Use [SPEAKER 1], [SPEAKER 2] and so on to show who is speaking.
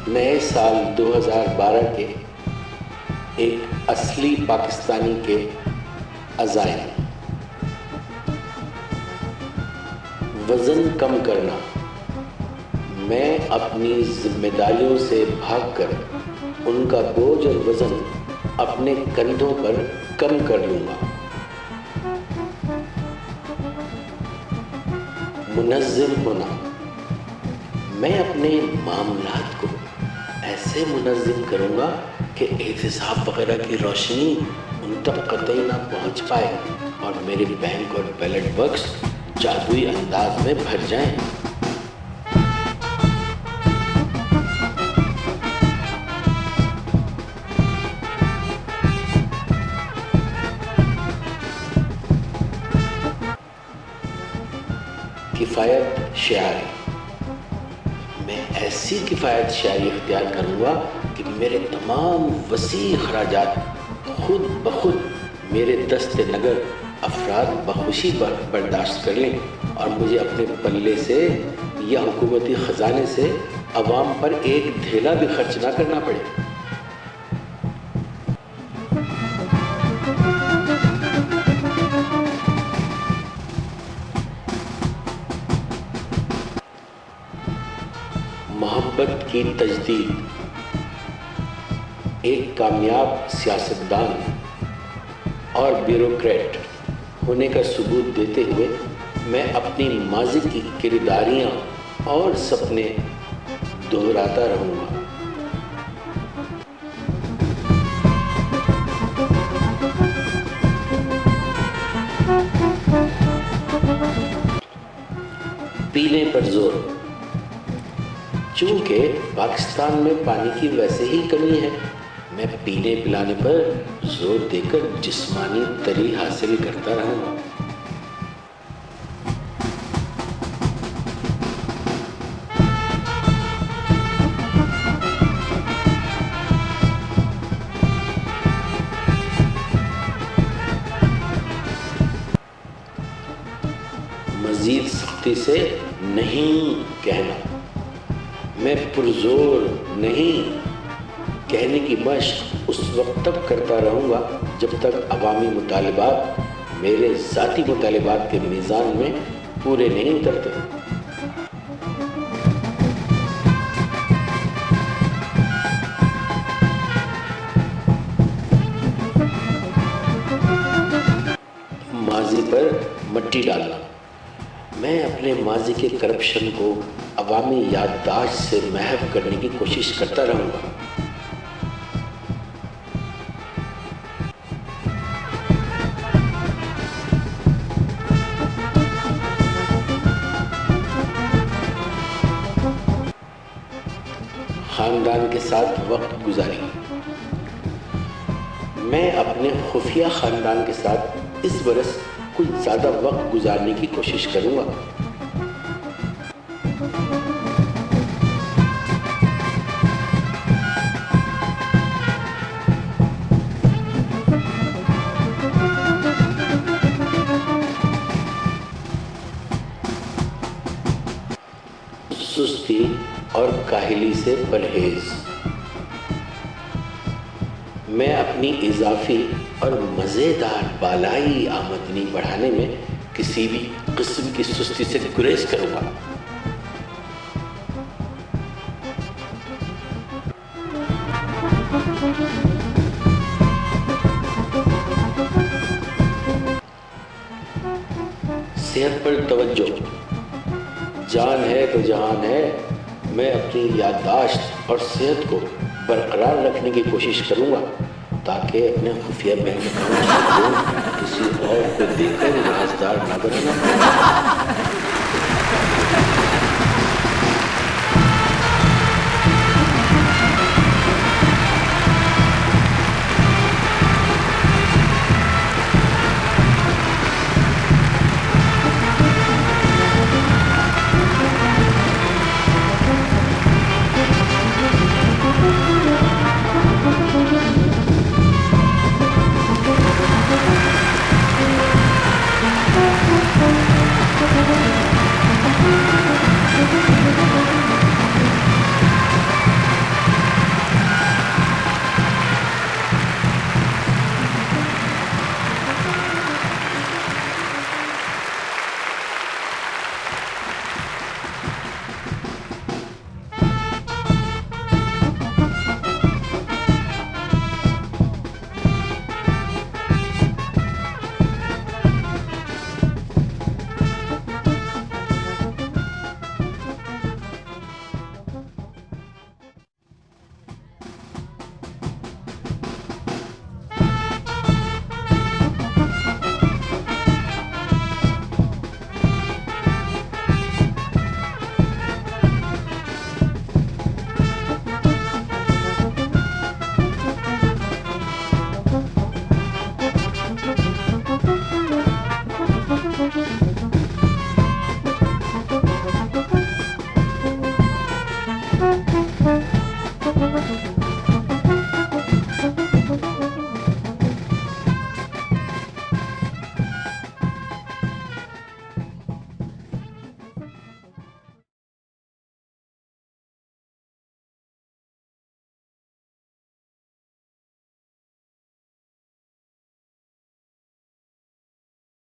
[SPEAKER 1] نئے سال 2012 کے ایک اصلی پاکستانی کے عزائم: وزن کم کرنا۔ میں اپنی ذمہ داریوں سے بھاگ کر ان کا بوجھ اور وزن اپنے کندھوں پر کم کر لوں گا۔ منظم ہونا۔ میں اپنے معاملات کو ایسے منظم کروں گا کہ احتساب وغیرہ کی روشنی ان تک قطعی نہ پہنچ پائے اور میرے بینک اور بیلٹ باکس جادوئی انداز میں بھر جائیں۔ کفایت شعاری۔ میں ایسی کفایت شعاری اختیار کروں گا کہ میرے تمام وسیع اخراجات خود بخود میرے دست نگر افراد بخوشی برداشت کر لیں اور مجھے اپنے پلے سے یا حکومتی خزانے سے عوام پر ایک دھیلا بھی خرچ نہ کرنا پڑے۔ محبت کی تجدید۔ ایک کامیاب سیاستدان اور بیوروکریٹ ہونے کا ثبوت دیتے ہوئے میں اپنی ماضی کی کرداریاں اور سپنے دہراتا رہوں گا۔ پینے پر زور۔ چونکہ پاکستان میں پانی کی ویسے ہی کمی ہے، میں پینے پلانے پر زور دے کر جسمانی تری حاصل کرتا رہوں گا۔ مزید سختی سے نہیں کہنا۔ میں پرزور نہیں کہنے کی مشق اس وقت تک کرتا رہوں گا جب تک عوامی مطالبات میرے ذاتی مطالبات کے میزان میں پورے نہیں اترتے۔ ماضی پر مٹی ڈالنا۔ میں اپنے ماضی کے کرپشن کو عوامی یادداشت سے محو کرنے کی کوشش کرتا رہوں گا۔ خاندان کے ساتھ وقت گزاری۔ میں اپنے خفیہ خاندان کے ساتھ اس برس کچھ زیادہ وقت گزارنے کی کوشش کروں گا۔ سستی اور کاہلی سے پرہیز۔ میں اپنی اضافی اور مزیدار بالائی آمدنی بڑھانے میں کسی بھی قسم کی سستی سے گریز کروں گا۔ صحت پر توجہ۔ جان ہے تو جہان ہے۔ میں اپنی یادداشت اور صحت کو برقرار رکھنے کی کوشش کروں گا تاکہ اپنے خفیہ بینک اکاؤنٹ کو کسی اور کو دیکھ کر رازدار نہ بننا۔